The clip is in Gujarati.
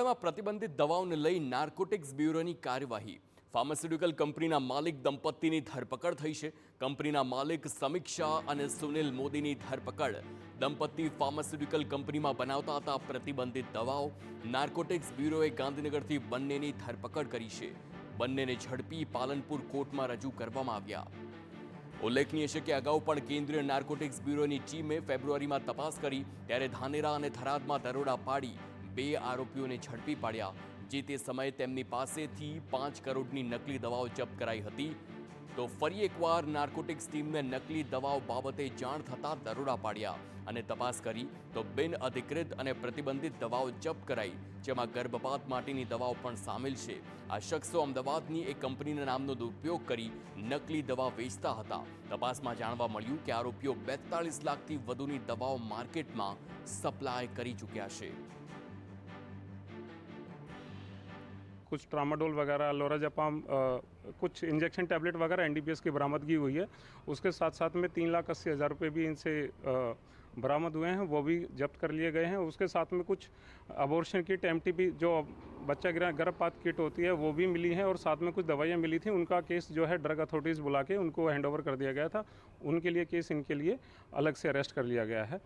વડોદરામાં પ્રતિબંધિત દવાઓને લઈ નાર્કોટિક્સ બ્યુરોની કાર્યવાહી। ફાર્માસ્યુટિકલ કંપનીના માલિક દંપતીની ધરપકડ થઈ છે। કંપનીના માલિક સમીક્ષા અને સુનિલ મોદીની ધરપકડ। દંપતી ફાર્માસ્યુટિકલ કંપનીમાં બનાવતા હતા પ્રતિબંધિત દવાઓ। નાર્કોટિક્સ બ્યુરોએ ગાંધીનગરથી બંનેની ધરપકડ કરી છે। બંનેને ઝડપી પાલનપુર કોર્ટમાં રજૂ કરવામાં આવ્યા। ઉલ્લેખનીય છે કે અગાઉ પણ કેન્દ્રીય નાર્કોટિક્સ બ્યુરોની ટીમે ફેબ્રુઆરીમાં તપાસ કરી ત્યારે ધાનેરા અને થરાદમાં દરોડા પાડી 2 આરોપીઓને ઝડપી પાડ્યા, જે તે સમયે તેમની પાસેથી 5 કરોડની નકલી દવાઓ જપ્ત કરાઈ હતી। તો ફરી એકવાર નાર્કોટિક્સ ટીમને નકલી દવાઓ બાબતે જાણ થતાં દરોડા પાડ્યા અને તપાસ કરી તો બિનઅધિકૃત અને પ્રતિબંધિત દવાઓ જપ્ત કરાઈ, જેમાં ગર્ભપાત માટેની દવાઓ પણ સામેલ છે। આ શખ્સો અમદાવાદની એક કંપનીના નામનો દુરુપયોગ કરી નકલી દવા વેચતા હતા। તપાસમાં જાણવા મળ્યું કે આરોપીઓ 42 લાખથી વધુની દવાઓ માર્કેટમાં સપ્લાય કરી ચૂક્યા છે। कुछ ट्रामाडोल वगैरह, लोराज़ेपाम, कुछ इंजेक्शन टैबलेट वगैरह एनडीपीएस की बरामदगी हुई है। उसके साथ साथ में 3,80,000 रुपये भी इनसे बरामद हुए हैं, वो भी जब्त कर लिए गए हैं। उसके साथ में कुछ अबॉर्शन किट, एमटीपी जो बच्चा गर्भपात किट होती है वो भी मिली है, और साथ में कुछ दवाइयाँ मिली थी। उनका केस जो है ड्रग अथॉरिटीज़ बुला के उनको हैंड ओवर कर दिया गया था। उनके लिए केस इनके लिए अलग से अरेस्ट कर लिया गया है।